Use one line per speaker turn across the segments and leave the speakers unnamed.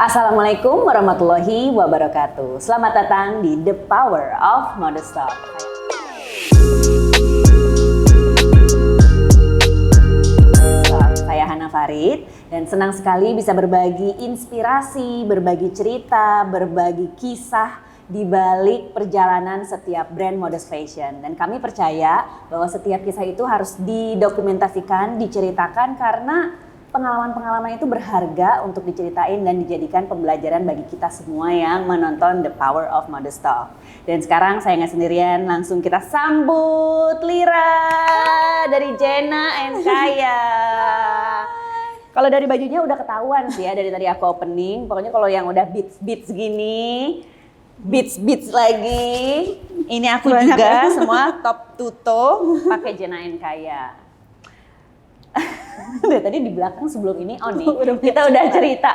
Assalamualaikum warahmatullahi wabarakatuh. Selamat datang di The Power of Modest Talk. Saya Hana Farid dan senang sekali bisa berbagi inspirasi, berbagi cerita, berbagi kisah di balik perjalanan setiap brand modest fashion. Dan kami percaya bahwa setiap kisah itu harus didokumentasikan, diceritakan karena pengalaman-pengalaman itu berharga untuk diceritain dan dijadikan pembelajaran bagi kita semua yang menonton The Power of Modest Talk. Dan sekarang saya nggak sendirian, langsung kita sambut Lira dari Jenna & Kaya. Kalau dari bajunya udah ketahuan sih ya dari tadi aku opening. Pokoknya kalau yang udah beats gini, beats lagi. Ini aku banyak juga ya. Semua top to toe pakai Jenna & Kaya. Udah tadi di belakang sebelum ini kita udah cerita.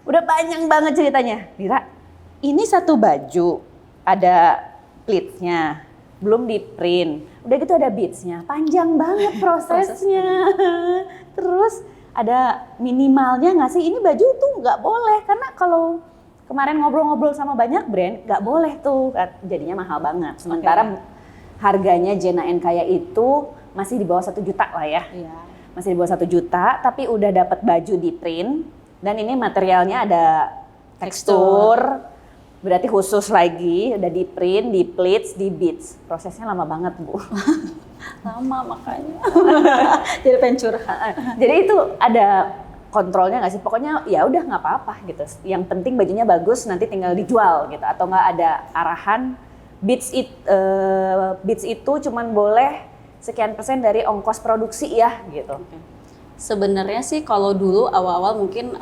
Udah panjang banget ceritanya. Lira, ini satu baju ada pleatsnya, belum di print. Udah gitu ada beadsnya. Panjang banget prosesnya. Terus ada minimalnya nggak sih? Ini baju tuh nggak boleh karena kalau kemarin ngobrol-ngobrol sama banyak brand nggak boleh tuh, jadinya mahal banget. Sementara harganya Jenna & Kaya itu masih di bawah 1 juta lah ya. Iya. Masih di bawah 1 juta, tapi udah dapat baju di print dan ini materialnya ada tekstur, berarti khusus lagi, udah di print, di pleats, di beads. Prosesnya lama banget, Bu.
Lama makanya. Jadi pengen curhat.
Jadi itu ada kontrolnya nggak sih? Pokoknya ya udah nggak apa-apa gitu. Yang penting bajunya bagus, nanti tinggal dijual gitu. Atau nggak ada arahan beads itu cuman boleh sekian persen dari ongkos produksi ya gitu.
Sebenarnya sih kalau dulu awal-awal mungkin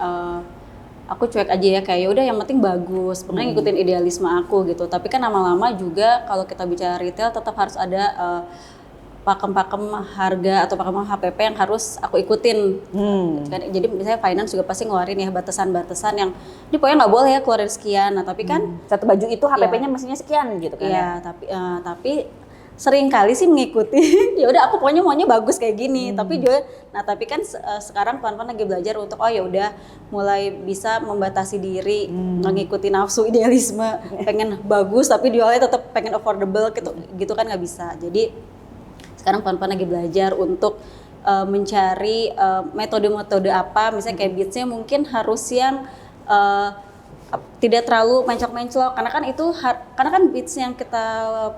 aku cuek aja ya, kayak udah yang penting bagus, pernah ngikutin idealisme aku gitu. Tapi kan lama-lama juga kalau kita bicara retail tetap harus ada pakem-pakem harga atau pakem HPP yang harus aku ikutin. Jadi misalnya finance juga pasti ngeluarin ya batasan-batasan yang ini pokoknya nggak boleh ya keluarin sekian. Nah tapi kan
satu baju itu HPP-nya mestinya sekian gitu kan?
Iya, tapi sering kali sih mengikuti. Ya udah aku pokoknya maunya bagus kayak gini. Tapi kan sekarang pelan-pelan lagi belajar untuk ya udah mulai bisa membatasi diri, ngikutin nafsu idealisme, pengen bagus tapi jualnya tetap pengen affordable gitu kan nggak bisa. Jadi sekarang pelan-pelan lagi belajar untuk mencari metode-metode apa, misalnya kayak beadsnya mungkin harus yang tidak terlalu menclok-menclok karena kan beads yang kita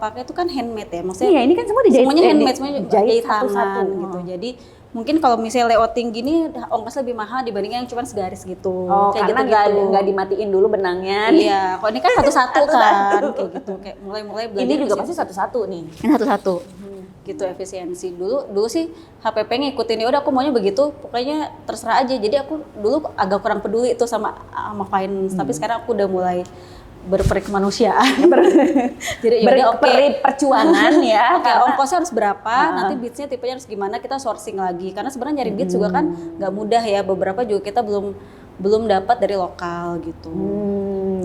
pakai itu kan handmade ya, maksudnya
iya ini kan semua dijahit,
semuanya handmade, semuanya jahit tangan
satu.
gitu. Jadi mungkin kalau misalnya layouting gini ongkos lebih mahal dibandingin yang cuma segaris gitu.
Kayak karena nggak dimatiin dulu benangnya.
Iya, kalau ini kan satu-satu kan kayak gitu, kayak mulai belajar.
Ini juga pasti satu-satu nih.
Ini satu-satu. Gitu efisiensi. Dulu sih HPP ngikutin ya udah aku maunya begitu, pokoknya terserah aja. Jadi aku dulu agak kurang peduli itu sama finance, tapi sekarang aku udah mulai berperikemanusiaan. Jadi ya
perjuangan ya.
Oke, ongkosnya harus berapa, nanti beadsnya tipenya harus gimana, kita sourcing lagi. Karena sebenarnya nyari beads juga kan nggak mudah ya. Beberapa juga kita belum dapat dari lokal gitu.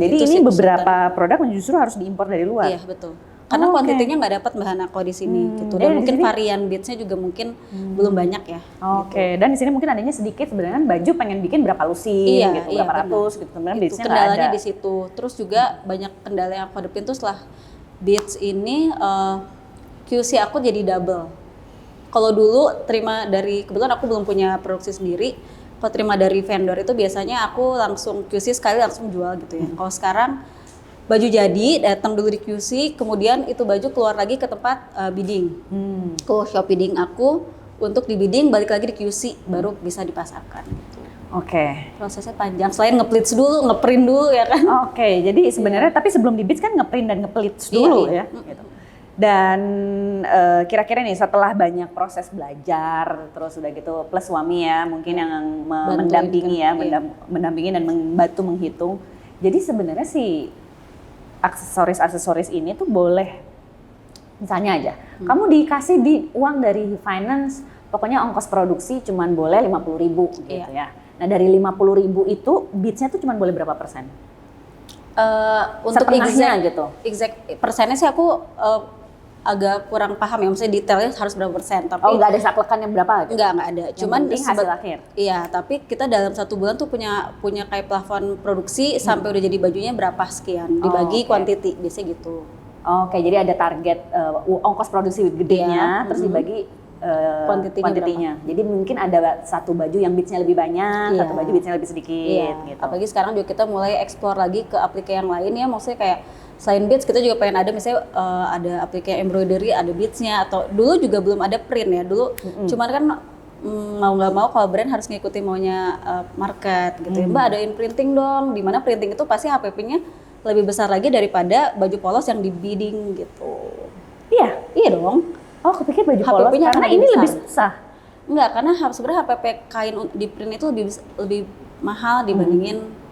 Jadi
itu
ini beberapa produk justru harus diimpor dari luar.
Iya betul. Karena kuantitinya nggak dapat bahan aku di sini gitu. Dan mungkin varian beadsnya juga mungkin belum banyak ya.
Gitu. Dan di sini mungkin adanya sedikit sebenarnya baju pengen bikin berapa lusin gitu, berapa ratus gitu. Sebenarnya beadsnya nggak ada.
Kendalanya di situ. Terus juga banyak kendala yang aku hadapin tuh setelah beads ini QC aku jadi double. Kalau dulu kebetulan aku belum punya produksi sendiri. Kalau terima dari vendor itu biasanya aku langsung QC sekali langsung jual gitu ya. Kalau sekarang baju jadi, datang dulu di QC, kemudian itu baju keluar lagi ke tempat bidding. Ke shop bidding aku, untuk di bidding balik lagi di QC, baru bisa dipasarkan. Gitu. Prosesnya panjang, selain nge-pleats dulu, nge-print dulu ya kan.
Jadi sebenarnya tapi sebelum di beads kan nge-print dan nge-pleats dulu ya. Gitu. Dan kira-kira nih setelah banyak proses belajar, terus udah gitu plus suami ya, mungkin yang mendampingi kan, mendampingi dan membantu menghitung. Jadi sebenarnya sih aksesoris ini tuh boleh, misalnya aja, kamu dikasih uang dari finance, pokoknya ongkos produksi cuman boleh 50.000 gitu ya. Nah dari 50.000 itu beadsnya tuh cuman boleh berapa persen?
Untuk
setengahnya gitu.
Exact persennya sih aku agak kurang paham ya, maksudnya detailnya harus berapa persen. Tapi
nggak ada saklekannya berapa gitu?
Nggak ada.
Yang
Cuman
penting hasil akhir.
Iya, tapi kita dalam 1 bulan tuh punya kayak plafon produksi sampai udah jadi bajunya berapa sekian, dibagi quantity, biasanya gitu.
Oke, jadi ada target ongkos produksi gedenya, terus dibagi kuantitinya. Jadi mungkin ada satu baju yang beads-nya lebih banyak, satu baju beads-nya lebih sedikit. Gitu.
Apalagi sekarang juga kita mulai explore lagi ke aplikasi yang lain ya, maksudnya kayak selain beads kita juga pengen ada misalnya ada aplikasi embroidery, ada beads-nya, atau dulu juga belum ada print ya dulu. Cuman kan mau nggak mau kalau brand harus ngikutin maunya market gitu ya. Mbak adain printing dong, dimana printing itu pasti HPP-nya lebih besar lagi daripada baju polos yang di bidding gitu. Iya dong.
Oh, kepikir baju polos karena ini lebih susah.
Enggak, karena sebenarnya HPP kain di print itu lebih mahal dibandingin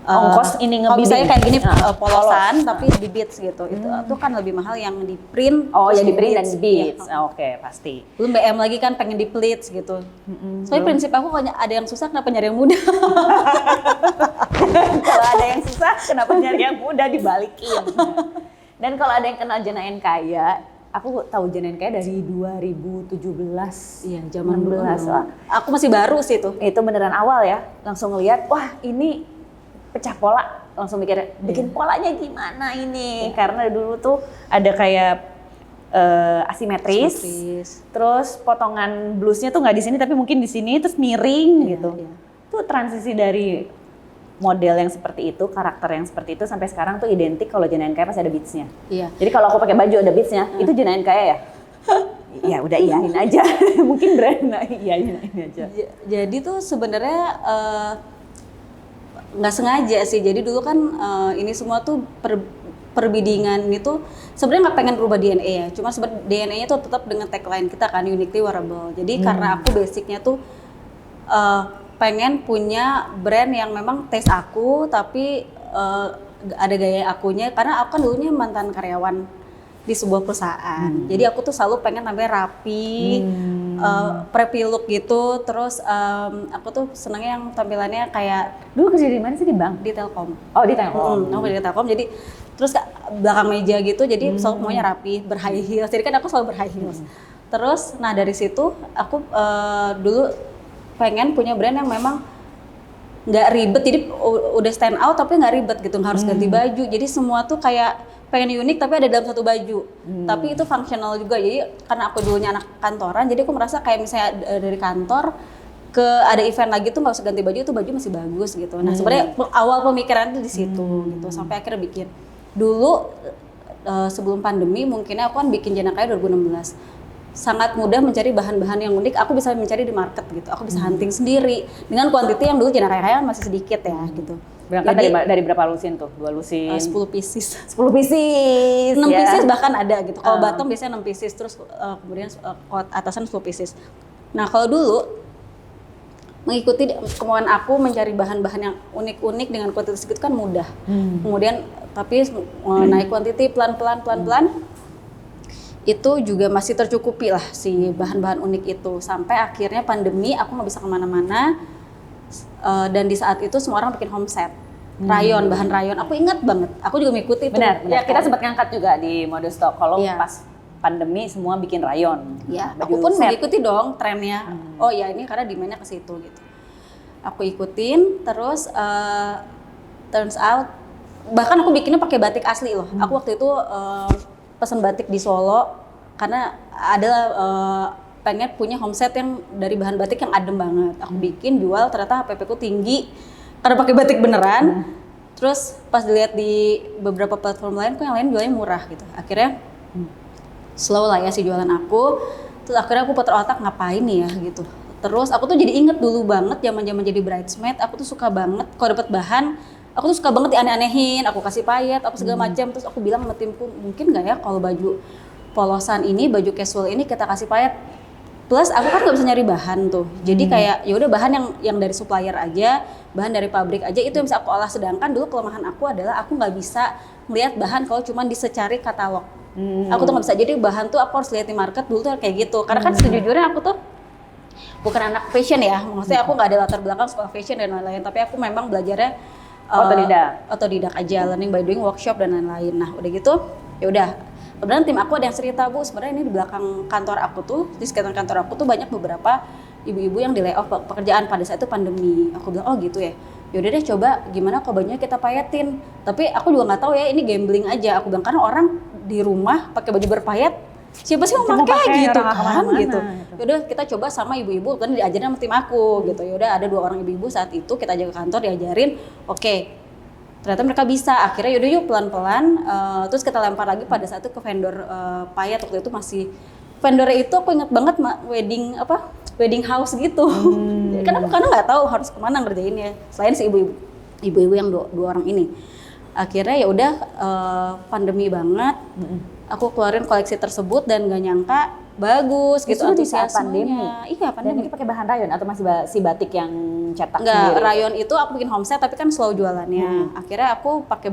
ongkos ini
kalau misalnya kayak gini polosan
polos.
tapi di beads gitu. Itu kan lebih mahal yang di print.
Oh, yang di print dan di beads. Oke, pasti.
Belum BM lagi kan pengen di pleats gitu. Soalnya prinsip aku kalau ada yang susah kenapa nyari yang mudah?
Kalau ada yang susah kenapa nyari yang mudah, dibalikin. Dan kalau ada yang kenal Jana N Kaya, aku tahu Jana N Kaya dari 2017.
Iya, zaman
16.
dulu. Aku masih baru sih itu.
Itu beneran awal ya. Langsung ngeliat, wah ini pecah pola. Langsung mikir, bikin polanya gimana ini? Karena dulu tuh ada kayak asimetris. Terus potongan blusnya tuh nggak di sini tapi mungkin di sini, terus miring gitu. Itu transisi dari model yang seperti itu, karakter yang seperti itu sampai sekarang tuh identik. Kalau Jana N Kaya pasti ada beads-nya. Iya. Jadi kalau aku pakai baju ada beads-nya, itu Jana N Kaya ya? Ya udah iyain aja. Mungkin brand iyain aja.
Jadi tuh sebenarnya nggak sengaja sih. Jadi dulu kan ini semua tuh perbidingan itu sebenarnya nggak pengen berubah DNA ya. Cuma sebenarnya DNA-nya tuh tetap dengan tagline kita kan, uniquely wearable. Jadi karena aku basicnya tuh pengen punya brand yang memang taste aku tapi ada gaya akunya, karena aku kan dulunya mantan karyawan di sebuah perusahaan. Jadi aku tuh selalu pengen tampil rapi, preppy look gitu. Terus aku tuh senangnya yang tampilannya kayak
dulu kerja di mana sih, di bank?
Di Telkom.
Oh, di Telkom.
Aku di Telkom. Jadi terus belakang meja gitu, jadi selalu maunya rapi, berhigh heels. Jadi kan aku selalu berhigh heels. Terus nah dari situ aku dulu pengen punya brand yang memang nggak ribet, jadi udah stand out tapi nggak ribet gitu, nggak harus ganti baju. Jadi semua tuh kayak pengen unik tapi ada dalam satu baju. Tapi itu fungsional juga. Jadi karena aku dulunya anak kantoran, jadi aku merasa kayak misalnya dari kantor ke ada event lagi tuh nggak usah ganti baju, itu baju masih bagus gitu. Nah sebenarnya awal pemikiran itu di situ gitu, sampai akhirnya bikin. Dulu sebelum pandemi mungkinnya aku kan bikin Jana Kaya 2016. Sangat mudah mencari bahan-bahan yang unik, aku bisa mencari di market gitu. Aku bisa hunting sendiri dengan kuantiti yang dulu Jana Kaya masih sedikit ya gitu.
Berangkat dari berapa lusin tuh? 2 lusin?
10 pieces.
10 pieces?
6 pieces bahkan ada gitu. Kalau bottom biasanya 6 pieces, terus kemudian atasan 10 pieces. Nah kalau dulu mengikuti kemauan aku mencari bahan-bahan yang unik-unik dengan kuantiti segitu kan mudah. Kemudian tapi naik kuantiti pelan-pelan itu juga masih tercukupi lah si bahan-bahan unik itu, sampai akhirnya pandemi aku nggak bisa kemana-mana, dan di saat itu semua orang bikin homset rayon, bahan rayon. Aku ingat banget, aku juga mengikuti
benar,
tuh.
ya kita sempat ngangkat juga di Mode Stock kalau pas pandemi semua bikin rayon.
Ya, aku pun mengikuti dong trennya. Oh ya ini karena demand-nya ke situ gitu. Aku ikutin, terus turns out bahkan aku bikinnya pakai batik asli loh. Aku waktu itu pesan batik di Solo karena adalah pengen punya homset yang dari bahan batik yang adem banget. Aku bikin, jual, ternyata HPP ku tinggi karena pakai batik beneran. Terus pas dilihat di beberapa platform lain, kok yang lain jualnya murah gitu. Akhirnya slow lah ya si jualan aku. Terus akhirnya aku putar otak, ngapain nih ya gitu. Terus aku tuh jadi inget dulu banget zaman-zaman jadi bridesmaid, aku tuh suka banget kalau dapat bahan, aku tuh suka banget dianeh-anehin, aku kasih payet, apa segala macam. Terus aku bilang sama timku, mungkin nggak ya kalau baju polosan ini, baju casual ini kita kasih payet. Plus aku kan nggak bisa nyari bahan tuh, jadi kayak ya udah bahan yang dari supplier aja, bahan dari pabrik aja, itu yang bisa aku olah. Sedangkan dulu kelemahan aku adalah aku nggak bisa melihat bahan kalau cuma secari katalog. Aku tuh nggak bisa, jadi bahan tuh aku harus lihat di market dulu tuh kayak gitu. Karena kan sejujurnya aku tuh bukan anak fashion ya, maksudnya aku nggak ada latar belakang sekolah fashion dan lain-lain, tapi aku memang belajarnya otodidak aja, learning by doing, workshop dan lain-lain. Nah udah gitu ya udah Kemudian tim aku ada yang cerita, Bu, sebenarnya ini di belakang kantor aku tuh, di sekitar kantor aku tuh banyak beberapa ibu-ibu yang di layoff pekerjaan pada saat itu pandemi. Aku bilang, oh gitu ya. Yaudah deh coba gimana kalau bajunya kita payetin. Tapi aku juga nggak tahu ya, ini gambling aja. Aku bilang karena orang di rumah pakai baju berpayet, siapa sih mau pakai gitu kan gitu. Yaudah kita coba sama ibu-ibu, kan diajarin sama tim aku gitu. Yaudah ada 2 orang ibu-ibu saat itu kita ajak ke kantor diajarin, oke. Ternyata mereka bisa, akhirnya yaudah yuk pelan-pelan, terus kita lempar lagi pada saat itu ke vendor payet. Waktu itu masih vendornya itu aku ingat banget wedding house gitu. Karena nggak tahu harus kemana ngerjainnya selain si ibu-ibu yang 2 orang ini. Akhirnya ya udah pandemi banget, aku keluarin koleksi tersebut dan gak nyangka bagus gitu antusiasmenya. Iya, pandemi.
Dan ini pakai bahan rayon atau masih si batik yang cetak
Nggak,
sendiri?
rayon itu aku bikin homestay tapi kan slow jualannya. Akhirnya aku pakai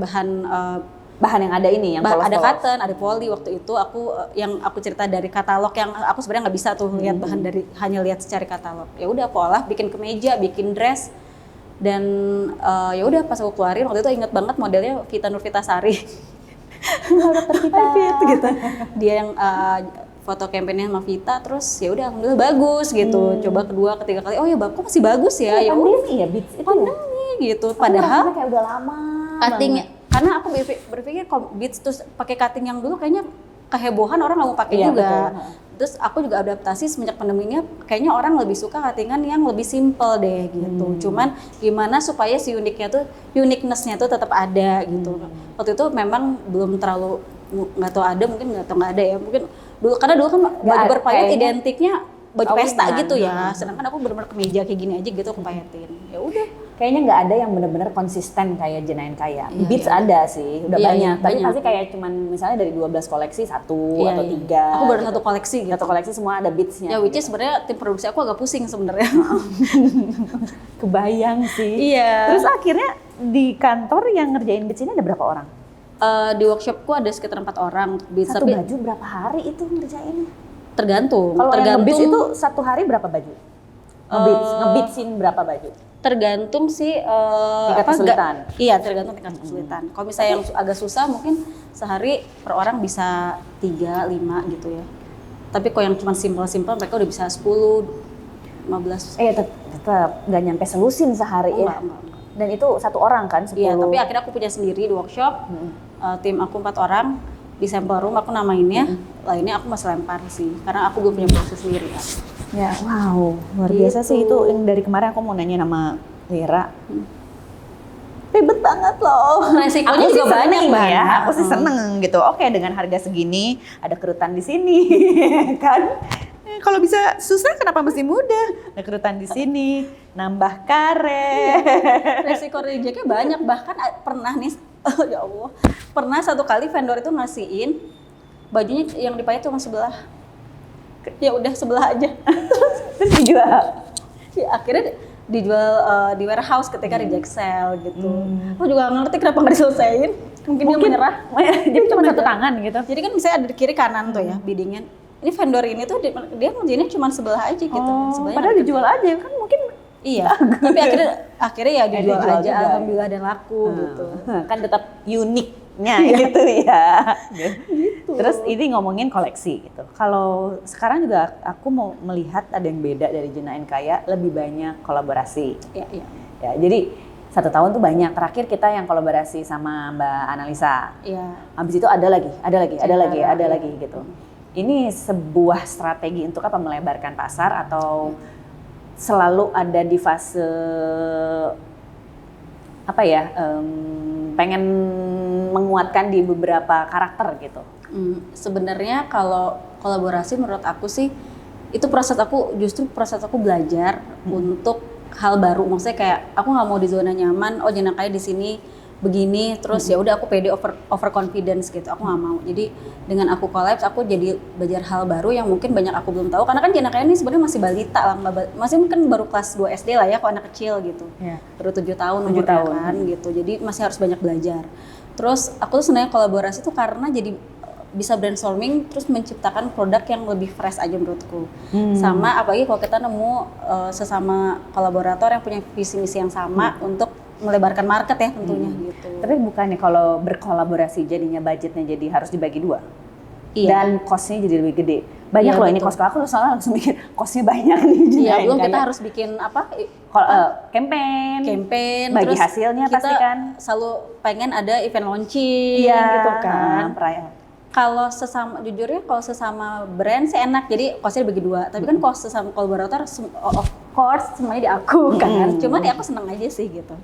Bahan yang ada ini, yang polos-polos.
ada cotton, ada poly. Waktu itu aku yang aku cerita dari katalog yang aku sebenarnya nggak bisa tuh lihat bahan dari hanya lihat secara katalog. Ya udah aku olah, bikin kemeja, bikin dress, dan ya udah pas aku keluarin waktu itu inget banget modelnya Vita Nurvitasari. Gitu. Dia yang foto kampanye sama Vita, terus ya udah alhamdulillah bagus gitu. Coba kedua, ketiga kali, oh ya kok masih bagus ya. Ya
Pandemi ya, Beats itu
pandemi gitu.
Aku
Padahal
kayak udah lama
cutting, karena aku berpikir kalau Beats terus pakai cutting yang dulu kayaknya kehebohan orang nggak mau pakai juga.
Betul.
Terus aku juga adaptasi semenjak pandemi ini, kayaknya orang lebih suka cuttingan yang lebih simple deh gitu. Cuman gimana supaya si uniqueness-nya tuh tetap ada gitu. Waktu itu memang belum terlalu, nggak tahu ada, mungkin nggak tahu nggak ada ya, mungkin dulu karena dulu kan baju berpayet identiknya baju pesta gitu ya, sedangkan aku benar-benar kemeja kayak gini aja gitu aku payetin. Ya udah,
kayaknya nggak ada yang benar-benar konsisten kayak Jenain Kaya. Beats ada sih, udah banyak. Tapi pasti kayak cuman misalnya dari 12 koleksi 1 atau 3.
Aku baru 1 koleksi gitu.
1 koleksi semua ada Beatsnya.
Ya, which is sebenarnya tim produksi aku agak pusing sebenarnya.
Kebayang sih.
Iya.
Terus akhirnya di kantor yang ngerjain Beats ini ada berapa orang?
Di workshopku ada sekitar 4 orang.
Satu baju berapa hari itu ngerjainnya?
Tergantung.
Kalau yang nge-beats itu 1 hari berapa baju? Nge-beatsin berapa baju?
Tergantung sih
tingkat kesulitan.
Iya, tergantung tingkat kesulitan. Kalau misalnya yang agak susah mungkin sehari per orang bisa 3, 5 gitu ya. Tapi kalau yang cuma simpel-simpel mereka udah bisa 10, 15.
Tetap nggak nyampe selusin sehari ya.
Enggak.
Dan itu 1 orang kan 10.
Iya, tapi akhirnya aku punya sendiri di workshop. Tim aku 4 orang di sampel room aku namainnya. Lainnya aku masih lempar sih karena aku belum punya produksi sendiri kan.
Ya, wow, luar biasa sih itu. Yang dari kemarin aku mau nanya nama Vera. Ribet banget loh.
Resikonya juga banyak
ya. Aku sih seneng gitu. Oke, dengan harga segini ada kerutan di sini, kan? Kalau bisa susah kenapa mesti mudah? Ada kerutan di sini, nambah karet.
Resiko rejectnya banyak. Bahkan pernah nih, ya Allah, pernah 1 kali vendor itu ngasihin bajunya yang dipayet cuma sebelah. Ya udah sebelah aja.
Terus dijual.
Ya, akhirnya dijual di warehouse ketika reject sale gitu. Aku juga nggak ngerti kenapa nggak diselesain. Mungkin dia menyerah.
Jadi cuma 1 tangan gitu.
Jadi kan misalnya ada di kiri kanan tuh ya biddingnya. Ini vendor ini tuh dia ngerjainnya cuma sebelah aja gitu.
Padahal dijual aja kan mungkin.
Iya. Tapi akhirnya ya dijual aja juga. Alhamdulillah dan laku gitu.
Kan tetap uniknya gitu ya. Gitu. Terus ini ngomongin koleksi gitu. Kalau sekarang juga aku mau melihat ada yang beda dari Jenain Kaya, lebih banyak kolaborasi.
Iya.
Ya, jadi 1 tahun tuh banyak. Terakhir kita yang kolaborasi sama Mbak Analisa.
Iya.
Habis itu ada lagi gitu. Ini sebuah strategi untuk apa? Melebarkan pasar atau selalu ada di fase apa ya? Pengen menguatkan di beberapa karakter gitu.
Sebenarnya kalau kolaborasi menurut aku sih itu proses aku belajar untuk hal baru. Maksudnya kayak aku nggak mau di zona nyaman. Oh, Jenain Kaya di sini begini terus ya udah aku pede over confidence gitu. Aku nggak mau. Jadi dengan aku collab aku jadi belajar hal baru yang mungkin banyak aku belum tahu karena kan Jenain Kaya ini sebenarnya masih balita lah, masih mungkin baru kelas 2 SD lah ya, kalau anak kecil gitu. Baru 7 tahun umurnya kan gitu. Jadi masih harus banyak belajar. Terus aku tuh sebenarnya kolaborasi tuh karena jadi bisa brainstorming terus menciptakan produk yang lebih fresh aja menurutku. Sama apalagi kalau kita nemu sesama kolaborator yang punya visi misi yang sama untuk melebarkan market ya tentunya gitu.
Tapi bukannya kalau berkolaborasi jadinya budgetnya jadi harus dibagi 2?
Iya.
dan cost-nya jadi lebih gede. Banyak
Iya,
loh ini
betul.
cost, aku soalnya langsung mikir cost-nya banyak nih.
Iya,
Kayak-
belum kita
kayak-
harus bikin apa?
Kalau campaign,
Campaign,
bagi
terus
hasilnya
kita
pasti kan.
selalu pengen ada event launching
Iya,
gitu kan.
perayaan.
Kalau sesama, jujurnya kalau sesama brand sih enak, jadi costnya dibagi dua. Tapi kan kalau sesama kolaborator, of course semuanya di aku kan. Cuman ya aku seneng aja sih gitu.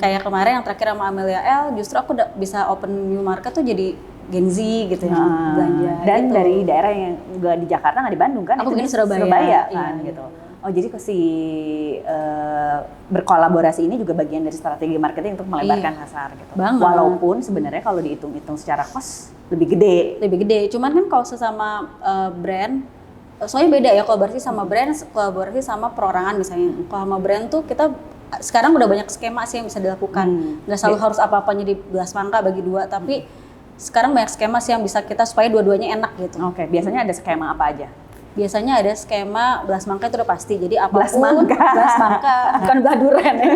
Kayak kemarin yang terakhir sama Amelia L, justru aku bisa open new market tuh jadi Gen Z gitu ya, belanja.
Dan
gitu.
dari daerah yang nggak di Jakarta, nggak di Bandung kan?
Aku
itu
bikin
di
Surabaya,
kan
iya.
gitu. Oh jadi si berkolaborasi ini juga bagian dari strategi marketing untuk melebarkan pasar gitu.
Banget.
Walaupun sebenarnya kalau dihitung-hitung secara cost lebih gede.
Lebih gede, cuman kan kalau sesama brand, soalnya beda ya kolaborasi sama brand, kolaborasi sama perorangan misalnya. Kalau sama brand tuh kita sekarang udah banyak skema sih yang bisa dilakukan. Nggak selalu harus apa-apanya dibelas pangka bagi dua, tapi sekarang banyak skema sih yang bisa kita supaya dua-duanya enak gitu.
Oke, biasanya ada skema apa aja?
Biasanya ada skema belas mangka itu udah pasti. Jadi apapun
Belas mangka.
belas mangka, bukan belah durian ya.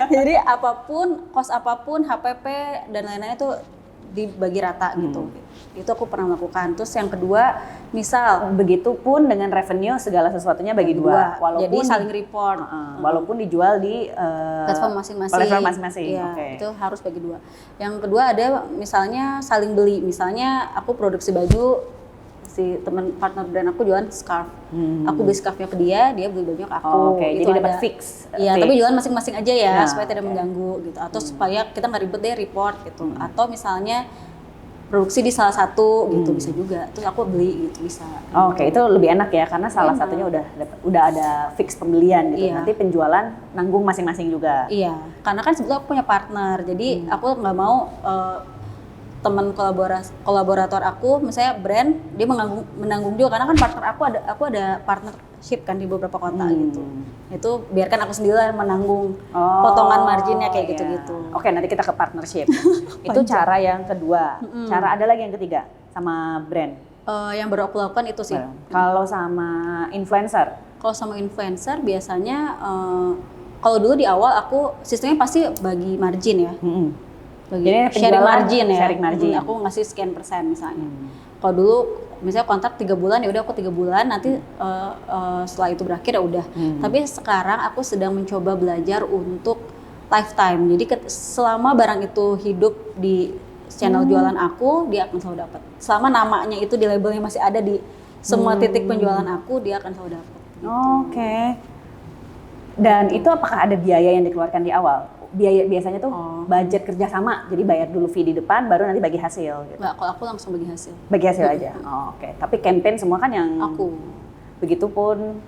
Jadi apapun, kos apapun, HPP dan lain-lain itu dibagi rata gitu. Itu aku pernah melakukan. Terus yang kedua, misal
Begitupun dengan revenue segala sesuatunya bagi dua.
jadi saling report.
Walaupun dijual di
Platform masing-masing.
Platform masing-masing.
Iya,
Oke.
itu harus bagi dua. Yang kedua ada misalnya saling beli. Misalnya aku produksi baju, si teman partner brand aku jualan scarf. Aku beli scarfnya ke dia, dia beli bajunya ke aku.
Oke,
Itu
jadi dapat
ada.
fix.
Iya,
fix.
tapi jualan masing-masing aja ya,
Nah,
supaya tidak
oke.
mengganggu gitu. Atau supaya kita nggak ribet deh report gitu. Atau misalnya produksi di salah satu gitu bisa juga. Terus aku beli gitu bisa.
Oke, itu lebih enak ya karena salah satunya udah ada fix pembelian gitu.
Iya.
Nanti penjualan nanggung masing-masing juga.
Iya, karena kan sebetulnya aku punya partner, jadi aku nggak mau teman kolaborator aku, misalnya brand, dia menanggung juga karena kan partner aku ada partnership kan di beberapa kota gitu. Itu biarkan aku sendiri lah menanggung potongan marginnya kayak
iya.
gitu-gitu.
Oke, nanti kita ke partnership. Itu cara yang kedua. Cara ada lagi yang ketiga sama brand.
Yang baru aku lakukan itu sih.
Kalau sama influencer.
Kalau sama influencer biasanya kalau dulu di awal aku sistemnya pasti bagi margin ya. Bagi
Jadi
sharing
penjualan,
margin ya.
sharing margin.
Aku ngasih sekian persen misalnya. Kalau dulu misalnya kontrak 3 bulan ya udah aku 3 bulan nanti setelah itu berakhir ya udah. Tapi sekarang aku sedang mencoba belajar untuk lifetime. Jadi selama barang itu hidup di channel jualan aku, dia akan selalu dapat. Selama namanya itu di labelnya masih ada di semua titik penjualan aku, dia akan selalu dapat. Gitu.
Oke. Dan itu apakah ada biaya yang dikeluarkan di awal? Biaya biasanya tuh budget kerjasama, jadi bayar dulu fee di depan, baru nanti bagi hasil. Gitu.
Nggak, kalau aku langsung bagi hasil.
Bagi hasil aja. Oke. Tapi campaign semua kan yang
Aku.
Begitupun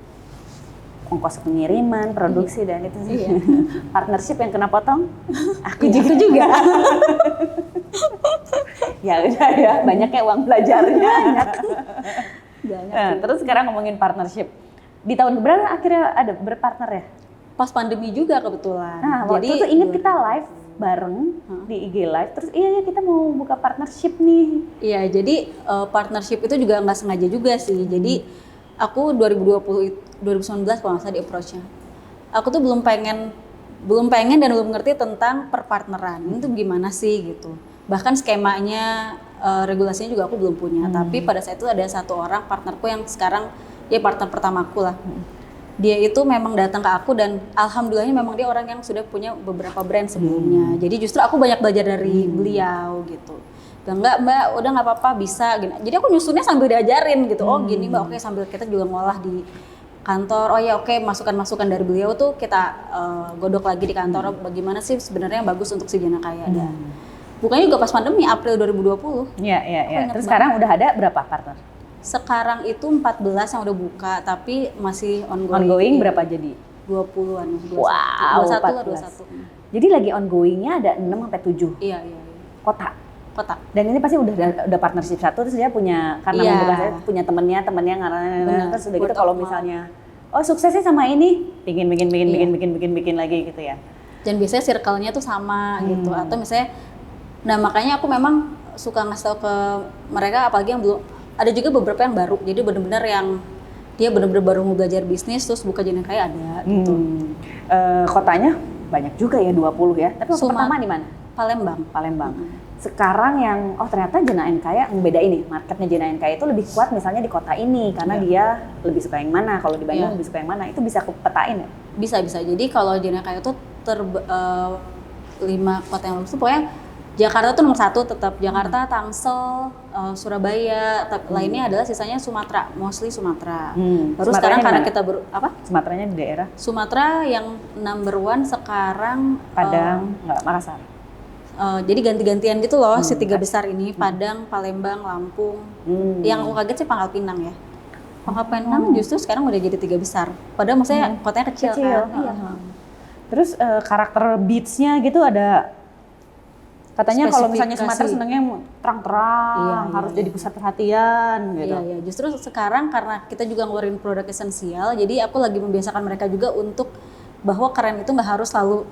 ongkos pengiriman, produksi dan itu sih.
Iya.
Partnership yang kena potong, aku
Iya,
juga.
aku juga.
Ya udah ya, banyak ya uang belajarnya.
Banyak.
Nah, terus sekarang ngomongin partnership. Di tahun berapa akhirnya ada berpartner ya?
Pas pandemi juga kebetulan.
Nah, waktu itu inget kita live bareng di IG live, terus iya kita mau buka partnership nih.
Iya, jadi partnership itu juga nggak sengaja juga sih. Jadi aku 2019 kalau nggak salah di approach-nya. Aku tuh belum pengen dan belum ngerti tentang perpartneran. Ini tuh gimana sih gitu. Bahkan skemanya, regulasinya juga aku belum punya. Tapi pada saat itu ada satu orang partnerku yang sekarang ya partner pertamaku lah. Dia itu memang datang ke aku dan alhamdulillahnya memang dia orang yang sudah punya beberapa brand sebelumnya. Jadi justru aku banyak belajar dari beliau gitu. Dan enggak mbak, udah nggak apa-apa bisa gini. Jadi aku nyusunnya sambil diajarin gitu. Oh gini mbak, oke sambil kita juga ngolah di kantor. Oh ya oke, masukan-masukan dari beliau tuh kita godok lagi di kantor. Bagaimana sih sebenarnya yang bagus untuk si Jana Kaya. Dan bukannya juga pas pandemi April 2020.
Iya. Terus sekarang udah ada berapa partner?
Sekarang itu 14 yang udah buka, tapi masih ongoing.
Ongoing berapa jadi?
20-an. 21.
Wow,
21 lah
14.
21.
Jadi lagi ongoingnya ada 6 sampai 7
Iya.
kota.
Kota.
Dan ini pasti udah partnership satu, terus dia punya karena
Iya.
membuka saya punya temennya
Benar.
terus udah gitu
Word
kalau
of mouth.
misalnya suksesnya sama ini bikin lagi gitu ya.
Dan biasanya circle-nya tuh sama gitu. Atau misalnya, nah makanya aku memang suka ngasih tau ke mereka, apalagi yang belum, ada juga beberapa yang baru. Jadi benar-benar yang dia benar-benar baru mau belajar bisnis terus buka Jana Kaya ada gitu.
Kotanya banyak juga ya 20 ya. Tapi waktu
Sumat-
pertama di mana?
Palembang.
Palembang. Sekarang yang ternyata Jena and Kaya ngebeda ini, marketnya Jena and Kaya itu lebih kuat misalnya di kota ini karena dia lebih suka yang mana, kalau di Bandung lebih suka yang mana, itu bisa kepetain ya?
Bisa. Jadi kalau Jena Kaya itu 5 kota yang lulus itu pokoknya Jakarta tuh nomor 1 tetap, Jakarta, Tangsel, Surabaya, lainnya adalah sisanya Sumatera, mostly Sumatera. Baru sekarang karena kita
Sumateranya di daerah?
Sumatera yang number 1 sekarang
Padang, Makassar.
Jadi ganti-gantian gitu loh, si 3 besar ini, Padang, Palembang, Lampung. Yang aku kaget sih Pangkal Pinang ya. Pangkal Pinang justru sekarang udah jadi 3 besar. Padahal maksudnya kotanya kecil kan. Iya.
Terus karakter beats-nya gitu ada, katanya kalau misalnya Sumatera senangnya terang-terang, harus jadi pusat perhatian gitu.
Iya, justru sekarang karena kita juga ngeluarin produk esensial, jadi aku lagi membiasakan mereka juga untuk bahwa keren itu nggak harus selalu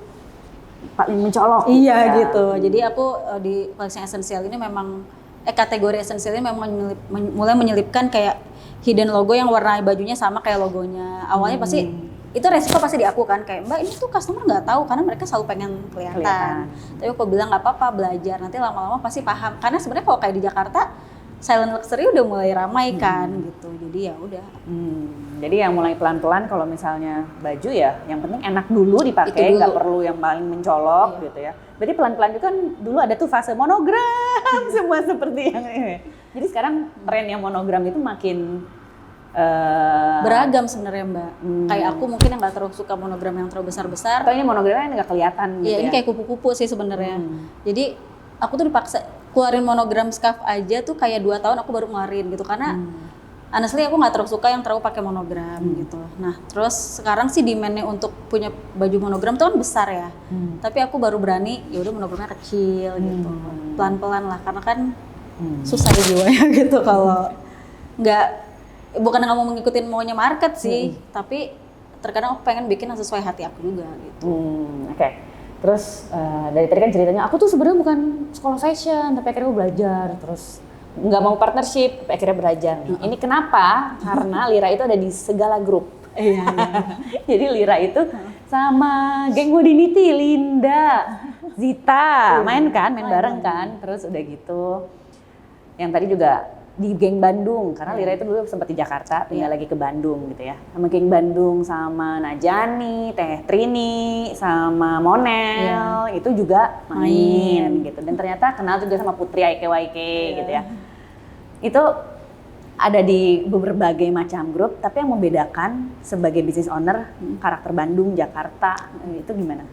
paling mencolok.
Iya gitu. Jadi aku di koleksi esensial ini memang kategori esensial ini memang mulai menyelipkan kayak hidden logo yang warna bajunya sama kayak logonya. Awalnya pasti itu resiko pasti di aku kan, kayak Mbak ini tuh customer nggak tahu karena mereka selalu pengen kelihatan. Tapi aku bilang nggak apa-apa, belajar, nanti lama-lama pasti paham. Karena sebenarnya kalau kayak di Jakarta silent luxury udah mulai ramai kan gitu. Jadi ya udah.
Jadi yang mulai pelan-pelan kalau misalnya baju ya, yang penting enak dulu dipakai, nggak perlu yang paling mencolok gitu ya. Berarti pelan-pelan juga kan dulu ada tuh fase monogram semua seperti yang ini. Jadi sekarang tren yang monogram itu makin
beragam sebenarnya Mbak. Kayak aku mungkin yang nggak terlalu suka monogram yang terlalu besar-besar.
Atau ini monogramnya nggak kelihatan gitu ya?
Iya, ini kayak kupu-kupu sih sebenarnya. Jadi aku tuh dipaksa keluarin monogram scarf aja tuh kayak 2 tahun aku baru ngeluarin gitu karena honestly aku nggak terlalu suka yang terlalu pakai monogram gitu. Nah terus sekarang sih demand-nya untuk punya baju monogram tuh kan besar ya. Tapi aku baru berani ya udah monogramnya kecil gitu, pelan-pelan lah karena kan susah jiwanya gitu kalau nggak. Bukan nggak mau ngikutin maunya market sih, tapi terkadang aku pengen bikin yang sesuai hati aku juga gitu.
Oke. Terus dari tadi kan ceritanya aku tuh sebenarnya bukan sekolah fashion, tapi akhirnya aku belajar, terus nggak mau partnership, tapi akhirnya belajar. Ini kenapa? Karena Lira itu ada di segala grup.
Iya.
Jadi Lira itu sama geng Modinity, Linda, Zita, main bareng kan, terus udah gitu. Yang tadi juga di geng Bandung, karena Lira itu dulu sempat di Jakarta, tinggal lagi ke Bandung gitu ya. Sama geng Bandung, sama Najani, Teh Trini, sama Monel, itu juga main gitu. Dan ternyata kenal juga sama Putri IKYK gitu ya. Itu ada di berbagai macam grup, tapi yang membedakan sebagai business owner, karakter Bandung, Jakarta, itu gimana?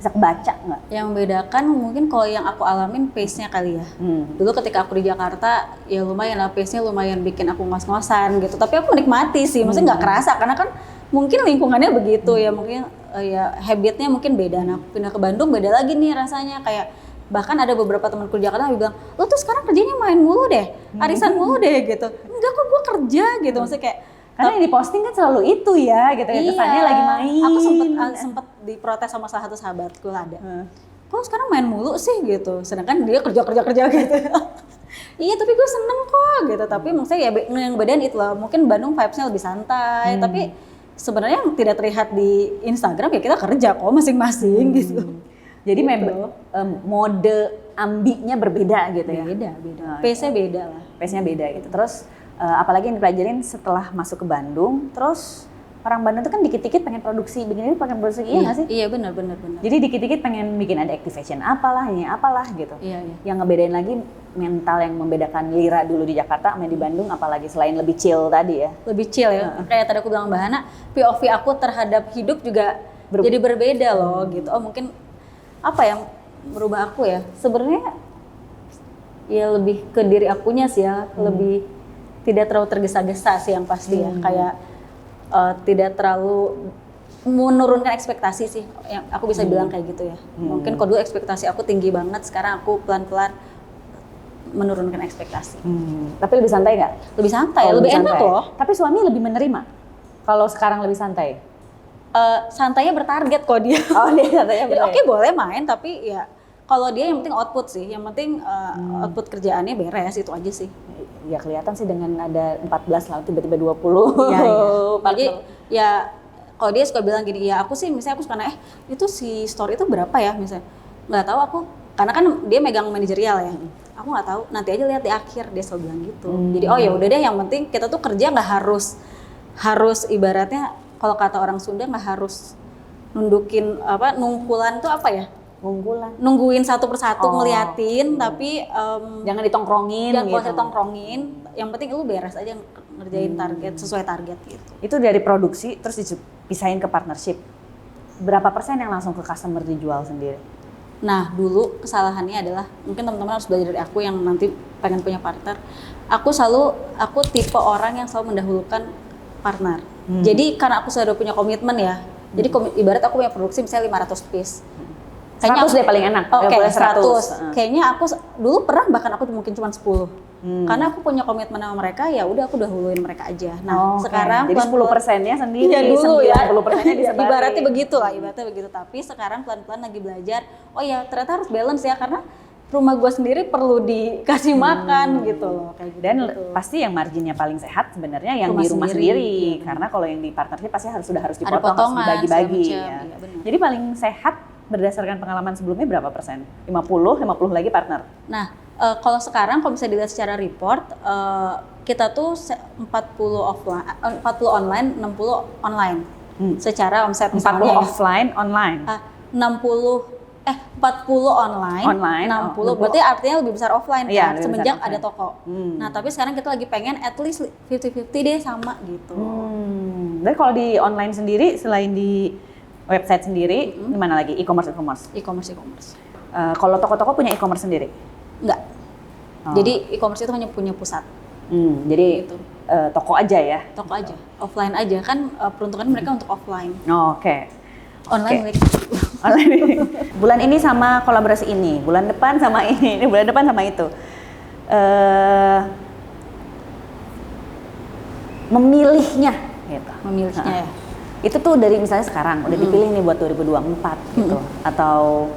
Bisa kebaca nggak?
Yang membedakan mungkin kalau yang aku alamin pace-nya kali ya. Dulu ketika aku di Jakarta ya lumayan lah, pace-nya lumayan bikin aku ngos-ngosan gitu. Tapi aku menikmati sih, maksudnya nggak kerasa karena kan mungkin lingkungannya begitu ya, mungkin ya habitnya mungkin beda. Nah pindah ke Bandung beda lagi nih rasanya, kayak bahkan ada beberapa temanku di Jakarta yang bilang, lo tuh sekarang kerjanya main mulu deh, arisan mulu deh gitu. Enggak kok, gue kerja gitu, maksudnya kayak
karena yang diposting kan selalu itu ya gitu ya, kesannya lagi main.
Aku sempet diprotes sama salah satu sahabatku lah ada. Kok sekarang main mulu sih gitu, sedangkan dia kerja gitu. Iya tapi gue seneng kok gitu, tapi maksudnya ya yang bedaan itu lah, mungkin Bandung vibes-nya lebih santai, tapi sebenarnya yang tidak terlihat di Instagram ya kita kerja kok masing-masing gitu.
Jadi mode ambinya berbeda gitu ya?
Beda. Pace-nya beda lah.
Pace-nya beda gitu. Terus apalagi yang dipelajarin setelah masuk ke Bandung, terus orang Bandung tuh kan dikit-dikit pengen produksi, begini pengen produksi, iya nggak sih?
Iya benar.
Jadi dikit-dikit pengen bikin ada activation apalah, ini apalah gitu.
Iya.
Yang ngebedain lagi mental yang membedakan Lira dulu di Jakarta sama di Bandung, apalagi selain lebih chill tadi ya?
Lebih chill ya, kayak tadi aku bilang Mbak Hana, POV aku terhadap hidup juga jadi berbeda loh gitu. Oh mungkin apa yang merubah aku ya? Sebenarnya ya lebih ke diri akunya sih ya, lebih tidak terlalu tergesa-gesa sih yang pasti ya, kayak tidak terlalu menurunkan ekspektasi sih, yang aku bisa bilang kayak gitu ya. Mungkin kalau dulu ekspektasi aku tinggi banget, sekarang aku pelan-pelan menurunkan ekspektasi.
Tapi lebih santai nggak?
Lebih santai, lebih enak loh.
Tapi suami lebih menerima kalau sekarang lebih santai?
Santainya bertarget kok dia.
Oh dia santainya bertarget.
Oke boleh main, tapi ya kalau dia yang penting output sih, yang penting output kerjaannya beres, itu aja sih.
Ya kelihatan sih dengan ada 14 lalu tiba-tiba 20.
Iya. Jadi ya kalau dia suka bilang gini, ya aku sih misalnya aku suka itu si story itu berapa ya misalnya. Nggak tahu aku, karena kan dia megang manajerial ya. Aku nggak tahu, nanti aja lihat di akhir, dia selalu bilang gitu. Jadi oh ya udah deh, yang penting kita tuh kerja nggak harus ibaratnya kalau kata orang Sunda nggak harus nundukin nungkulan tuh apa ya? Nungguin satu persatu ngeliatin, tapi
jangan ditongkrongin
jangan
gitu.
Ditongkrongin, yang penting lu beres aja ngerjain target sesuai target gitu.
Itu dari produksi terus dipisahin ke partnership. Berapa persen yang langsung ke customer dijual sendiri?
Nah dulu kesalahannya adalah, mungkin teman-teman harus belajar dari aku yang nanti pengen punya partner. Aku tipe orang yang selalu mendahulukan partner. Jadi karena aku sudah punya komitmen ya, jadi ibarat aku punya produksi misalnya 500 piece.
100 deh paling enak.
Oke, 100. Kayaknya aku dulu pernah bahkan aku mungkin cuma 10. Karena aku punya komitmen sama mereka, ya udah aku dahuluin mereka aja. Nah, sekarang
jadi 10%-nya sendiri,
ya dulu
90%-nya disebarin.
Ibaratnya begitu. Tapi sekarang pelan-pelan lagi belajar, oh ya ternyata harus balance ya, karena rumah gue sendiri perlu dikasih makan gitu loh. Kayak gitu.
Dan pasti yang marginnya paling sehat sebenarnya yang di rumah sendiri. Karena kalau yang di partnership pasti harus dipotong, harus dibagi-bagi. Ya.
Iya,
jadi paling sehat berdasarkan pengalaman sebelumnya berapa persen? 50 lagi partner?
Nah, kalau sekarang kalau bisa dilihat secara report, kita tuh 40 online, 60 online. Secara omset
40
misalnya
offline, online.
40 online, 60 berarti artinya lebih besar offline kan, semenjak ada toko. Nah, tapi sekarang kita lagi pengen at least 50-50 deh sama gitu.
Dan kalau di online sendiri, selain di website sendiri, di mana lagi? E-commerce. Kalau toko-toko punya e-commerce sendiri?
Enggak. Jadi e-commerce itu hanya punya pusat.
Jadi gitu. Toko aja ya?
Toko aja, offline aja kan, peruntukan mereka untuk offline.
Oke.
Online
Online. Bulan ini sama kolaborasi ini, bulan depan sama ini bulan depan sama itu. Memilihnya gitu.
Ya.
Itu tuh dari misalnya sekarang udah dipilih nih buat 2024 gitu, atau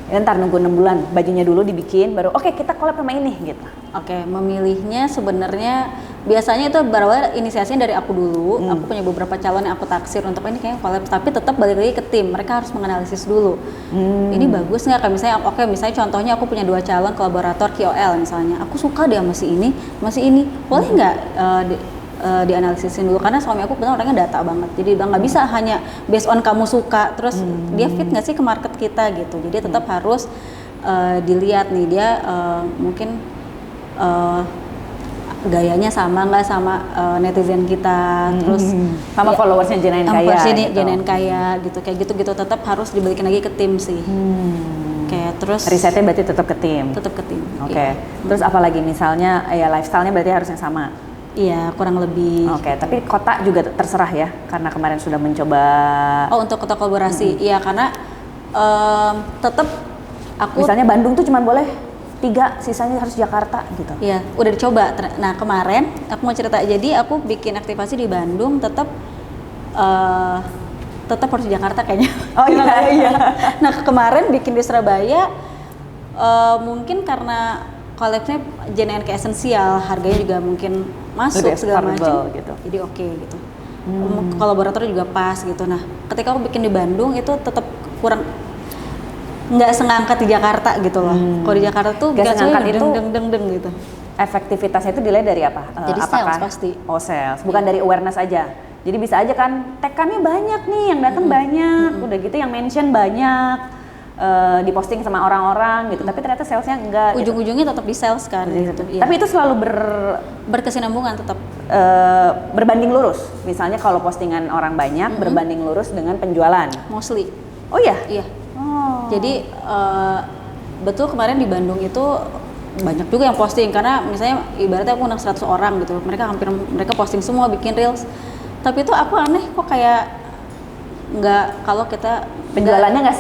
ya ntar nunggu 6 bulan bajunya dulu dibikin baru oke, kita collab sama ini gitu.
Oke, memilihnya sebenarnya biasanya itu berawal inisiasinya dari aku dulu. Aku punya beberapa calon yang aku taksir untuk ini kayaknya collab, tapi tetap balik lagi ke tim. Mereka harus menganalisis dulu. Ini bagus nggak? Kayak misalnya contohnya aku punya 2 calon kolaborator KOL misalnya. Aku suka dia masih ini. Boleh nggak dianalisisin dulu, karena suami aku benar orangnya data banget, jadi nggak bisa hanya based on kamu suka terus dia fit nggak sih ke market kita gitu. Jadi tetap harus dilihat nih dia mungkin gayanya sama nggak sama netizen kita, terus
sama followersnya Jenain Kaya
gitu, kayak gitu tetap harus dibalikin lagi ke tim sih. Kayak terus
risetnya berarti tetap ke tim. Oke. Terus apalagi misalnya ya lifestyle-nya berarti harus yang sama.
Iya, kurang lebih.
Oke, tapi kota juga terserah ya, karena kemarin sudah mencoba.
Oh, untuk kota kolaborasi, iya karena tetap aku.
Misalnya Bandung tuh cuma boleh 3, sisanya harus Jakarta gitu.
Iya, udah dicoba. Nah kemarin aku mau cerita, jadi aku bikin aktivasi di Bandung, tetap harus di Jakarta kayaknya.
Oh iya.
Nah kemarin bikin di Surabaya, mungkin karena collabnya Jenain kayak esensial, harganya juga mungkin masuk segala macam
gitu.
Jadi oke gitu. Kolaborator juga pas gitu. Nah, ketika aku bikin di Bandung itu tetap kurang, nggak sengangkat di Jakarta gitu loh. Kalau di Jakarta tuh
sengangkat itu
deng gitu.
Efektivitasnya itu dilihat dari apa?
Jadi sales pasti.
Oh, sales, bukan dari awareness aja. Jadi bisa aja kan tag-nya banyak nih, yang datang banyak, udah gitu yang mention banyak. Diposting sama orang-orang gitu, tapi ternyata salesnya enggak.
Ujung-ujungnya tetap di sales kan. Gitu.
Tapi itu selalu
berkesinambungan tetap.
Berbanding lurus. Misalnya kalau postingan orang banyak, berbanding lurus dengan penjualan.
Mostly.
Oh iya?
Iya. Oh. Jadi betul kemarin di Bandung itu banyak juga yang posting, karena misalnya ibaratnya aku undang 100 orang gitu, mereka posting semua, bikin reels. Tapi itu aku aneh kok kayak nggak, kalau kita
penjualannya nggak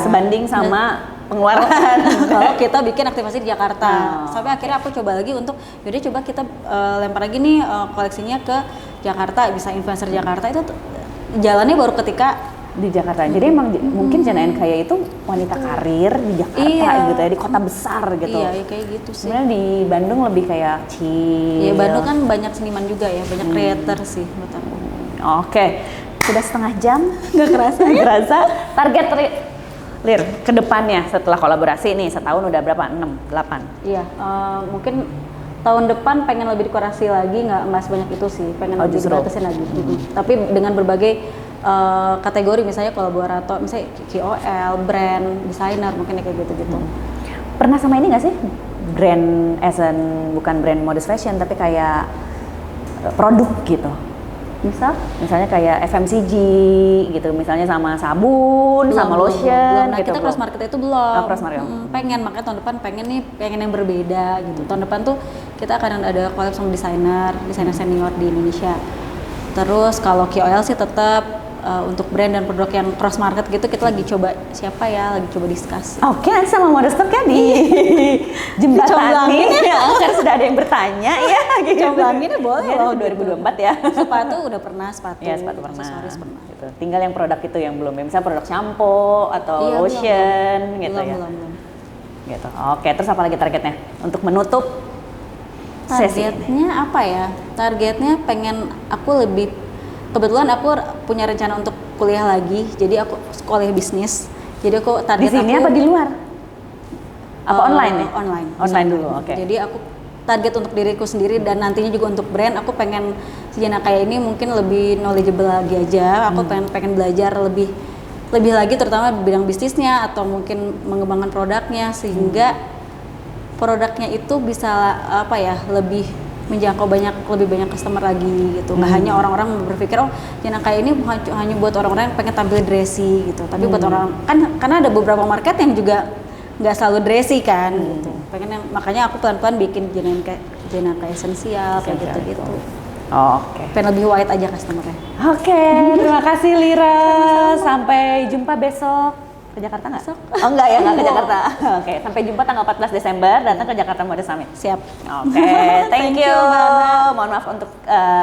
sebanding sama pengeluaran.
Kalau kita bikin aktivasi di Jakarta, sampai akhirnya aku coba lagi untuk yaudah coba kita lempar lagi nih koleksinya ke Jakarta, bisa influencer Jakarta. Itu jalannya baru ketika
di Jakarta. Jadi emang mungkin Jenain Kaya itu wanita karir di Jakarta gitu ya, di kota besar gitu.
Iya, kayak gitu sih.
Sebenarnya di Bandung lebih kayak chill.
Iya, Bandung kan banyak seniman juga ya, banyak creator sih menurut aku.
Oke. Sudah setengah jam,
nggak kerasa.
Target Lir, ke depannya setelah kolaborasi nih setahun udah berapa? 6, 8?
Iya, mungkin tahun depan pengen lebih dekorasi lagi, nggak sebanyak itu sih, pengen lebih
justru.
dibatasin lagi. Tapi dengan berbagai kategori, misalnya kolaborator, misalnya KOL, brand, desainer, mungkin kayak gitu-gitu.
Pernah sama ini nggak sih? Brand bukan brand modest fashion tapi kayak produk gitu. Misalnya kayak FMCG gitu, misalnya sama sabun, sama lotion
Nah,
gitu.
kita cross market itu belum.
Oh, cross market.
Pengen, makanya tahun depan pengen yang berbeda gitu. Tahun depan tuh kita akan ada collab sama desainer senior di Indonesia. Terus kalau KOL sih tetap untuk brand dan produk yang cross market gitu, kita lagi coba siapa ya, lagi coba discuss.
Oke, nanti sama Modest Talk ya di jembatani ya, karena sudah ada yang bertanya ya. Gitu.
Comblangin boleh
Ya,
loh
2024 ya.
Sepatu udah pernah,
Ya, sepatu pernah.
aksesoris pernah.
Gitu. Tinggal yang produk itu yang belum, ya. Misalnya produk shampoo atau
Iya,
lotion gitu
belum,
ya.
belum.
Gitu. Oke, terus apa lagi targetnya untuk menutup sesi ini?
Targetnya apa ya? Targetnya pengen aku lebih, kebetulan aku punya rencana untuk kuliah lagi, jadi aku sekolah bisnis. Jadi aku
Di
target
sini
aku
apa di luar? Apa online nih?
Online.
Online dulu, oke.
Jadi aku target untuk diriku sendiri dan nantinya juga untuk brand, aku pengen sejenak kayak ini mungkin lebih knowledgeable lagi aja. Aku pengen belajar lebih lagi, terutama di bidang bisnisnya atau mungkin mengembangkan produknya, sehingga produknya itu bisa apa ya, lebih menjangkau lebih banyak customer lagi gitu. Nggak hanya orang-orang berpikir oh jenang kayak ini hanya buat orang-orang yang pengen tampil dressy gitu, tapi buat orang kan, karena ada beberapa market yang juga nggak selalu dressy kan gitu. Makanya aku pelan-pelan bikin jenang kayak esensial kayak gitu-gitu.
Oke.
Pengen lebih wide aja customernya.
Oke, terima kasih Lira. Sampai jumpa besok. Ke Jakarta nggak? Oh enggak ya, nggak ke Jakarta. Oke, sampai jumpa tanggal 14 Desember, datang ke Jakarta Modest Summit.
Siap.
Oke, thank you.
Mbak.
Mohon maaf untuk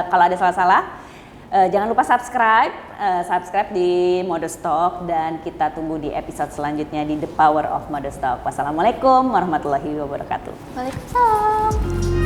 kalau ada salah-salah. Jangan lupa subscribe di Modest Talk, dan kita tunggu di episode selanjutnya di The Power of Modest Talk. Wassalamualaikum warahmatullahi wabarakatuh.
Waalaikumsalam.